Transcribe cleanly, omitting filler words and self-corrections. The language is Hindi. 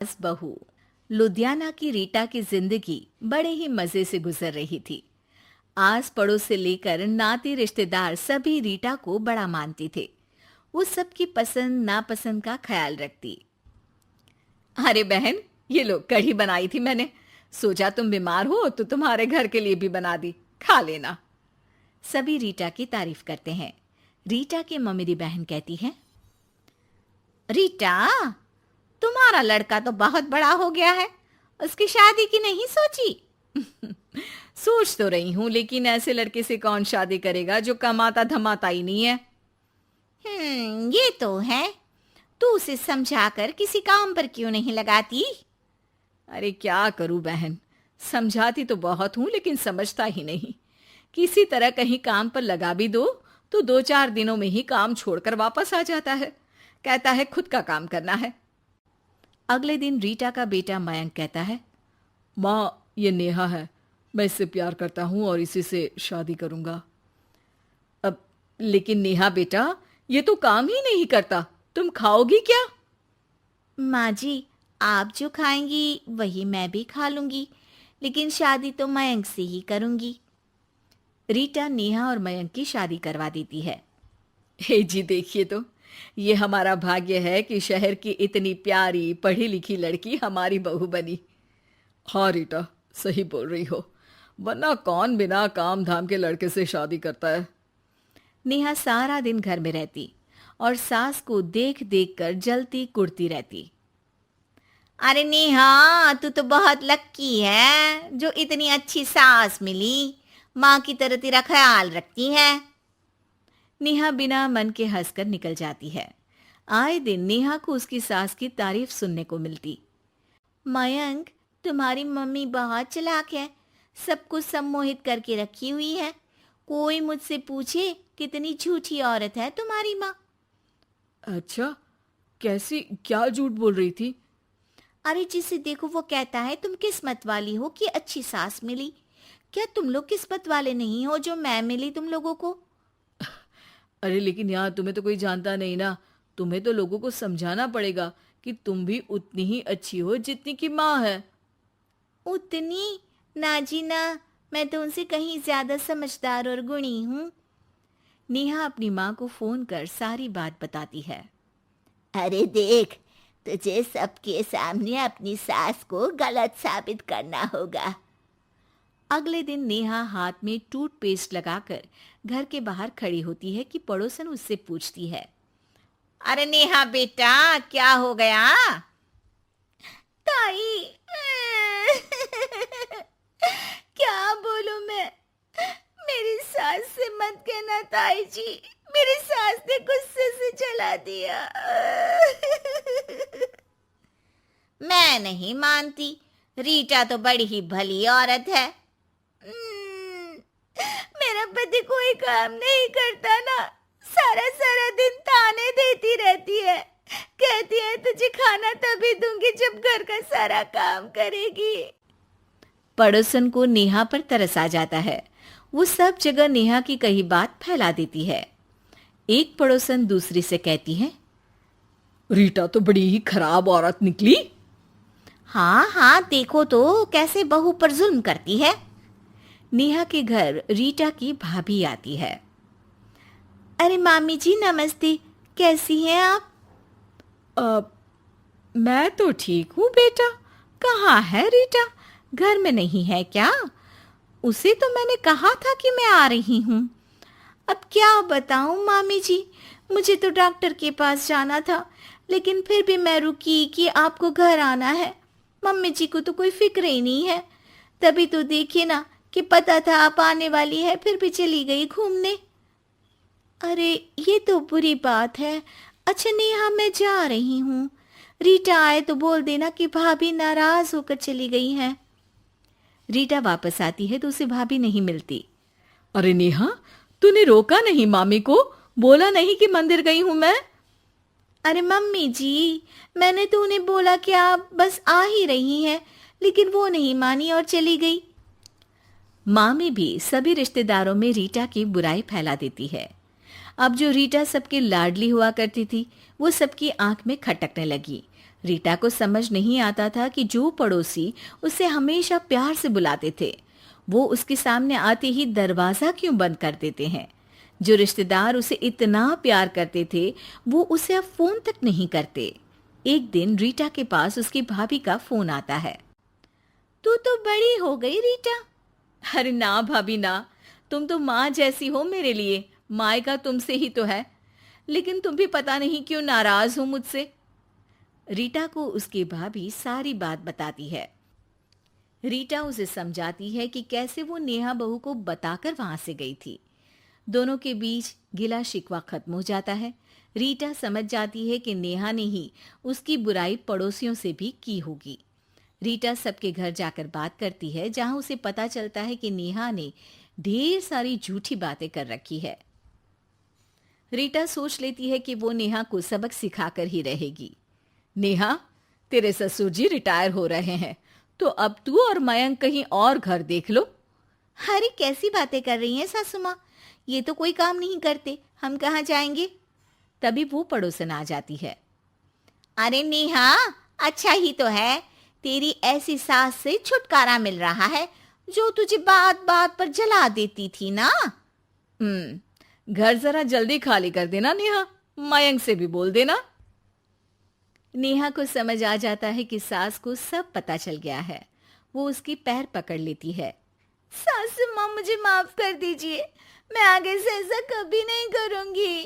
सास बहू। लुधियाना की रीटा की जिंदगी बड़े ही मजे से गुजर रही थी। आस पड़ोस से लेकर नाती रिश्तेदार सभी रीटा को बड़ा मानती थे। वो सबकी पसंद नापसंद का ख्याल रखती। अरे बहन, ये लो कढ़ी बनाई थी मैंने। सोचा तुम बीमार हो तो तुम्हारे घर के लिए भी बना दी, खा लेना। सभी रीटा की तारीफ करते हैं। रीटा की ममेरी बहन कहती है, रीटा, तुम्हारा लड़का तो बहुत बड़ा हो गया है, उसकी शादी की नहीं सोची? सोच तो रही हूं, लेकिन ऐसे लड़के से कौन शादी करेगा जो कमाता धमाता ही नहीं है। ये तो है। तू उसे समझाकर किसी काम पर क्यों नहीं लगाती? अरे क्या करूं बहन, समझाती तो बहुत हूं लेकिन समझता ही नहीं। किसी तरह कहीं काम पर लगा भी दो तो 2-4 दिनों में ही काम छोड़कर वापस आ जाता है। कहता है खुद का काम करना है। अगले दिन रीटा का बेटा मयंक कहता है, माँ, ये नेहा है, मैं इससे प्यार करता हूँ और इसी से शादी करूंगा। अब लेकिन नेहा बेटा, ये तो काम ही नहीं करता, तुम खाओगी क्या? माँ जी, आप जो खाएंगी वही मैं भी खा लूंगी, लेकिन शादी तो मयंक से ही करूंगी। रीटा नेहा और मयंक की शादी करवा देती है। हे जी, देखिए तो, ये हमारा भाग्य है कि शहर की इतनी प्यारी पढ़ी लिखी लड़की हमारी बहू बनी। हाँ रीटा, सही बोल रही हो, वरना कौन बिना काम धाम के लड़के से शादी करता है। नेहा सारा दिन घर में रहती और सास को देख देख कर जलती कुड़ती रहती। अरे नेहा, तू तो बहुत लक्की है जो इतनी अच्छी सास मिली, माँ की तरह तेरा ख्याल रखती है। नेहा बिना मन के हंसकर निकल जाती है। आए दिन नेहा को उसकी सास की तारीफ सुनने को मिलती। मयंक, तुम्हारी मम्मी बहुत चालाक है, सबको सम्मोहित करके रखी हुई है। कोई मुझसे पूछे कितनी झूठी औरत है तुम्हारी माँ। अच्छा, कैसी, क्या झूठ बोल रही थी? अरे जिसे देखो वो कहता है तुम किस्मत वाली हो कि अच्छी सास मिली। क्या तुम लोग किस्मत वाले नहीं हो जो मैं मिली तुम लोगों को? अरे लेकिन यहाँ तुम्हें तो कोई जानता नहीं ना, तुम्हें तो लोगों को समझाना पड़ेगा कि तुम भी उतनी ही अच्छी हो जितनी की माँ है। उतनी? ना जी ना, मैं तो उनसे कहीं ज्यादा समझदार और गुणी हूँ। नेहा अपनी माँ को फोन कर सारी बात बताती है। अरे देख, तुझे सबके सामने अपनी सास को गलत साबित करना होगा। अगले दिन नेहा हाथ में टूथपेस्ट लगाकर घर के बाहर खड़ी होती है कि पड़ोसन उससे पूछती है, अरे नेहा बेटा, क्या हो गया? ताई, क्या बोलूं मैं? मेरी सास से मत कहना ताई जी, मेरी सास ने गुस्से से जला दिया। मैं नहीं मानती, रीटा तो बड़ी ही भली औरत है। मेरा पति कोई काम नहीं करता ना, सारा सारा दिन ताने देती रहती है, कहती है तुझे खाना तभी दूंगी जब घर का सारा काम करेगी। पड़ोसन को नेहा पर तरस आ जाता है। वो सब जगह नेहा की कही बात फैला देती है। एक पड़ोसन दूसरी से कहती है, रीटा तो बड़ी ही खराब औरत निकली। हाँ हाँ, देखो तो कैसे बहू पर जुल्म करती है। नेहा के घर रीटा की भाभी आती है। अरे मामी जी नमस्ते, कैसी हैं आप? मैं तो ठीक हूँ बेटा, कहाँ है रीटा? घर में नहीं है क्या? उसे तो मैंने कहा था कि मैं आ रही हूँ। अब क्या बताऊँ मामी जी, मुझे तो डॉक्टर के पास जाना था, लेकिन फिर भी मैं रुकी कि आपको घर आना है। मम्मी जी को तो कोई फिक्र ही नहीं है, तभी तो देखिए ना कि पता था आप आने वाली है, फिर भी चली गई घूमने। अरे ये तो बुरी बात है। अच्छा नेहा, मैं जा रही हूँ, रीटा आए तो बोल देना कि भाभी नाराज होकर चली गई हैं। रीटा वापस आती है तो उसे भाभी नहीं मिलती। अरे नेहा, तूने रोका नहीं मामी को? बोला नहीं कि मंदिर गई हूं मैं? अरे मम्मी जी, मैंने तो उन्हें बोला कि आप बस आ ही रही हैं, लेकिन वो नहीं मानी और चली गई। मामी भी सभी रिश्तेदारों में रीटा की बुराई फैला देती है। अब जो रीटा सबकी लाडली हुआ करती थी, वो सबकी आंख में खटकने लगी। रीटा को समझ नहीं आता था कि जो पड़ोसी उसे हमेशा प्यार से बुलाते थे, वो उसके सामने आते ही दरवाजा क्यों बंद कर देते हैं। जो रिश्तेदार उसे इतना प्यार करते थे, वो उसे अब फोन तक नहीं करते। एक दिन रीटा के पास उसकी भाभी का फोन आता है। तू तो बड़ी हो गई रीटा। अरे ना भाभी ना, तुम तो माँ जैसी हो मेरे लिए, मायका तुमसे ही तो है। लेकिन तुम भी पता नहीं क्यों नाराज हो मुझसे। रीटा को उसकी भाभी सारी बात बताती है। रीटा उसे समझाती है कि कैसे वो नेहा बहू को बताकर वहां से गई थी। दोनों के बीच गिला शिकवा खत्म हो जाता है। रीटा समझ जाती है कि नेहा ने ही उसकी बुराई पड़ोसियों से भी की होगी। रीटा सबके घर जाकर बात करती है, जहां उसे पता चलता है कि नेहा ने ढेर सारी झूठी बातें कर रखी है। रीटा सोच लेती है कि वो नेहा को सबक सिखाकर ही रहेगी। नेहा, तेरे ससुर जी रिटायर हो रहे हैं, तो अब तू और मयंक कहीं और घर देख लो। अरे कैसी बातें कर रही हैं सासू माँ, ये तो कोई काम नहीं करते, हम कहाँ जाएंगे। तभी वो पड़ोसन आ जाती है। अरे नेहा, अच्छा ही तो है, तेरी ऐसी सास से छुटकारा मिल रहा है जो तुझे बात बात पर जला देती थी ना। घर जरा जल्दी खाली कर देना नेहा, मयंक से भी बोल देना। नेहा को समझ आ जाता है कि सास को सब पता चल गया है। वो उसकी पैर पकड़ लेती है। सासू माँ, मुझे माफ कर दीजिए, मैं आगे से ऐसा कभी नहीं करूंगी।